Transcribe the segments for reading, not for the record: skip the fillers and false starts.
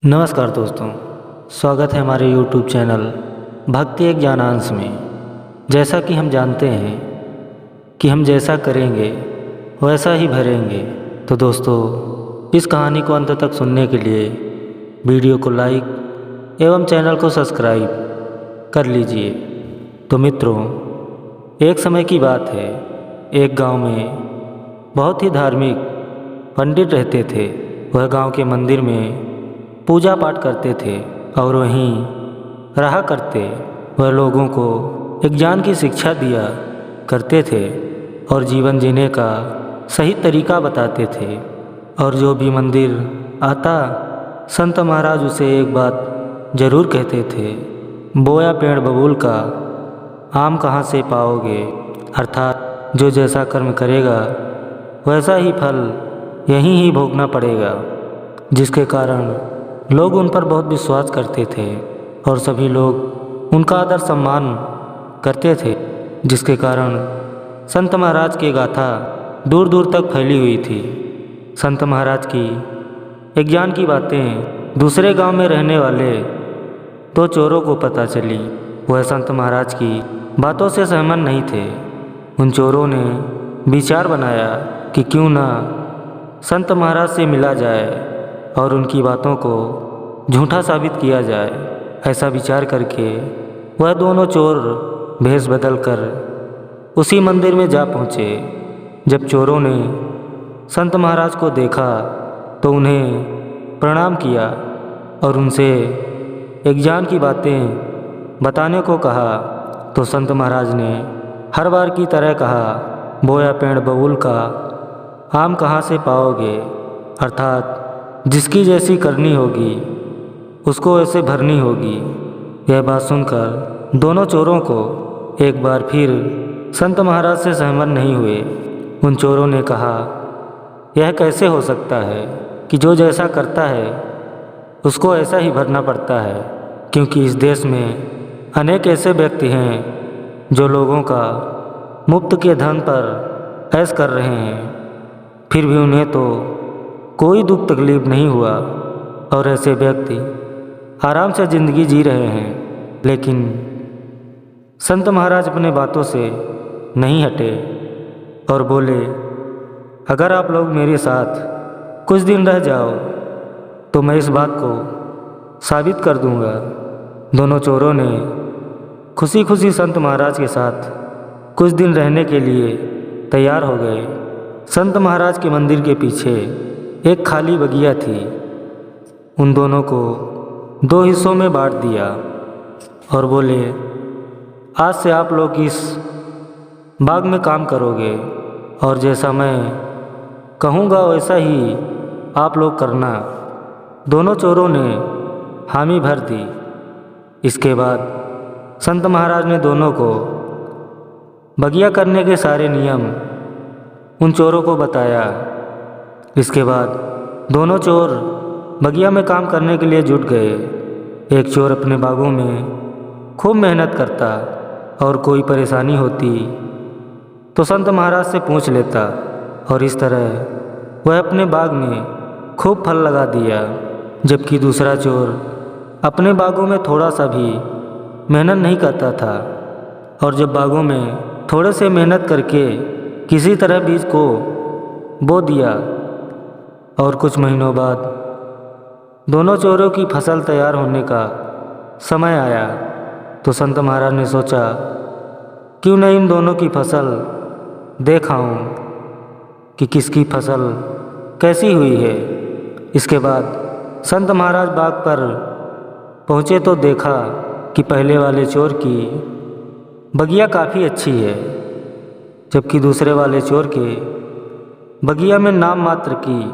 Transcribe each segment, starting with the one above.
नमस्कार दोस्तों, स्वागत है हमारे YouTube चैनल भक्ति एक ज्ञानांश में। जैसा कि हम जानते हैं कि हम जैसा करेंगे वैसा ही भरेंगे। तो दोस्तों, इस कहानी को अंत तक सुनने के लिए वीडियो को लाइक एवं चैनल को सब्सक्राइब कर लीजिए। तो मित्रों, एक समय की बात है, एक गांव में बहुत ही धार्मिक पंडित रहते थे। वह गांव के मंदिर में पूजा पाठ करते थे और वहीं रहा करते। वह लोगों को एक ज्ञान की शिक्षा दिया करते थे और जीवन जीने का सही तरीका बताते थे। और जो भी मंदिर आता, संत महाराज उसे एक बात जरूर कहते थे, बोया पेड़ बबूल का आम कहाँ से पाओगे। अर्थात जो जैसा कर्म करेगा वैसा ही फल यहीं ही भोगना पड़ेगा। जिसके कारण लोग उन पर बहुत विश्वास करते थे और सभी लोग उनका आदर सम्मान करते थे। जिसके कारण संत महाराज की गाथा दूर दूर तक फैली हुई थी। संत महाराज की एक ज्ञान की बातें दूसरे गांव में रहने वाले दो चोरों को पता चली। वह संत महाराज की बातों से सहमत नहीं थे। उन चोरों ने विचार बनाया कि क्यों ना संत महाराज से मिला जाए और उनकी बातों को झूठा साबित किया जाए। ऐसा विचार करके वह दोनों चोर भेष बदलकर उसी मंदिर में जा पहुँचे। जब चोरों ने संत महाराज को देखा तो उन्हें प्रणाम किया और उनसे एक ज्ञान की बातें बताने को कहा। तो संत महाराज ने हर बार की तरह कहा, बोया पेड़ बबूल का आम कहाँ से पाओगे। अर्थात जिसकी जैसी करनी होगी उसको ऐसे भरनी होगी। यह बात सुनकर दोनों चोरों को एक बार फिर संत महाराज से सहमत नहीं हुए। उन चोरों ने कहा, यह कैसे हो सकता है कि जो जैसा करता है उसको ऐसा ही भरना पड़ता है, क्योंकि इस देश में अनेक ऐसे व्यक्ति हैं जो लोगों का मुफ्त के धन पर ऐश कर रहे हैं, फिर भी उन्हें तो कोई दुख तकलीफ नहीं हुआ और ऐसे व्यक्ति आराम से ज़िंदगी जी रहे हैं। लेकिन संत महाराज अपने बातों से नहीं हटे और बोले, अगर आप लोग मेरे साथ कुछ दिन रह जाओ तो मैं इस बात को साबित कर दूंगा। दोनों चोरों ने खुशी खुशी संत महाराज के साथ कुछ दिन रहने के लिए तैयार हो गए। संत महाराज के मंदिर के पीछे एक खाली बगिया थी। उन दोनों को दो हिस्सों में बांट दिया और बोले, आज से आप लोग इस बाग में काम करोगे और जैसा मैं कहूँगा वैसा ही आप लोग करना। दोनों चोरों ने हामी भर दी। इसके बाद संत महाराज ने दोनों को बगिया करने के सारे नियम उन चोरों को बताया। इसके बाद दोनों चोर बगिया में काम करने के लिए जुट गए। एक चोर अपने बागों में खूब मेहनत करता और कोई परेशानी होती तो संत महाराज से पूछ लेता और इस तरह वह अपने बाग में खूब फल लगा दिया। जबकि दूसरा चोर अपने बागों में थोड़ा सा भी मेहनत नहीं करता था और जब बागों में थोड़े से मेहनत करके किसी तरह बीज को बो दिया और कुछ महीनों बाद दोनों चोरों की फसल तैयार होने का समय आया तो संत महाराज ने सोचा, क्यों न इन दोनों की फसल देख आऊं कि किसकी फसल कैसी हुई है। इसके बाद संत महाराज बाग पर पहुँचे तो देखा कि पहले वाले चोर की बगिया काफ़ी अच्छी है, जबकि दूसरे वाले चोर के बगिया में नाम मात्र की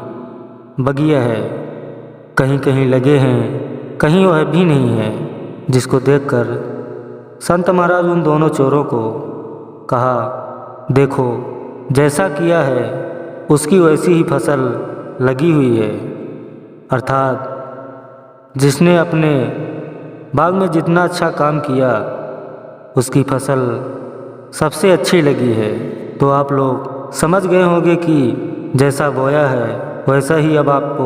बगिया है। कहीं कहीं लगे हैं, कहीं वह भी नहीं है। जिसको देखकर संत महाराज उन दोनों चोरों को कहा, देखो जैसा किया है उसकी वैसी ही फसल लगी हुई है। अर्थात जिसने अपने बाग में जितना अच्छा काम किया उसकी फसल सबसे अच्छी लगी है। तो आप लोग समझ गए होंगे कि जैसा बोया है वैसा ही अब आपको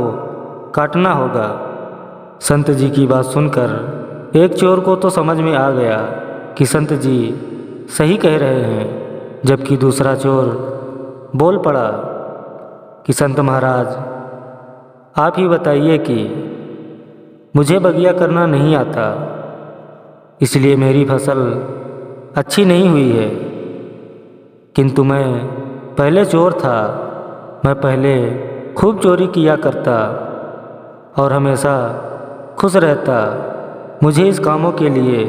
काटना होगा। संत जी की बात सुनकर एक चोर को तो समझ में आ गया कि संत जी सही कह रहे हैं, जबकि दूसरा चोर बोल पड़ा कि संत महाराज, आप ही बताइए कि मुझे बगिया करना नहीं आता, इसलिए मेरी फसल अच्छी नहीं हुई है। किंतु मैं पहले चोर था, मैं पहले खूब चोरी किया करता और हमेशा खुश रहता। मुझे इस कामों के लिए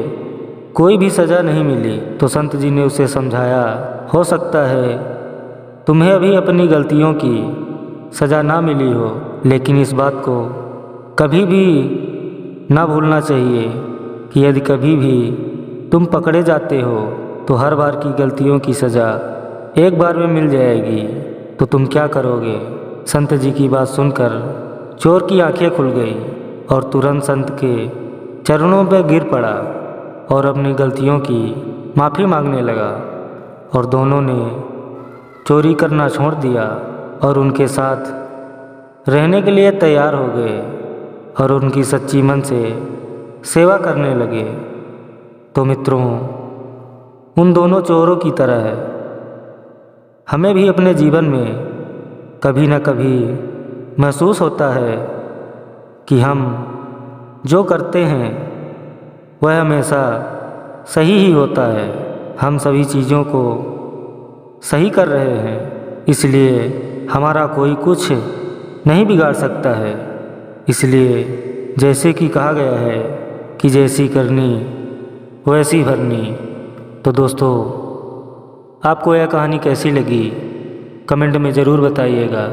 कोई भी सज़ा नहीं मिली। तो संत जी ने उसे समझाया, हो सकता है तुम्हें अभी अपनी गलतियों की सज़ा ना मिली हो, लेकिन इस बात को कभी भी ना भूलना चाहिए कि यदि कभी भी तुम पकड़े जाते हो तो हर बार की गलतियों की सज़ा एक बार में मिल जाएगी। तो तुम क्या करोगे? संत जी की बात सुनकर चोर की आंखें खुल गई और तुरंत संत के चरणों पर गिर पड़ा और अपनी गलतियों की माफ़ी मांगने लगा। और दोनों ने चोरी करना छोड़ दिया और उनके साथ रहने के लिए तैयार हो गए और उनकी सच्ची मन से सेवा करने लगे। तो मित्रों, उन दोनों चोरों की तरह है, हमें भी अपने जीवन में कभी न कभी महसूस होता है कि हम जो करते हैं वह हमेशा सही ही होता है। हम सभी चीज़ों को सही कर रहे हैं, इसलिए हमारा कोई कुछ नहीं बिगाड़ सकता है। इसलिए जैसे कि कहा गया है कि जैसी करनी वैसी भरनी। तो दोस्तों, आपको यह कहानी कैसी लगी कमेंट में ज़रूर बताइएगा।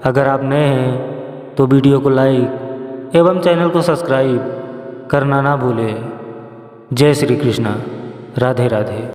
अगर आप नए हैं तो वीडियो को लाइक एवं चैनल को सब्सक्राइब करना ना भूलें। जय श्री कृष्णा, राधे राधे।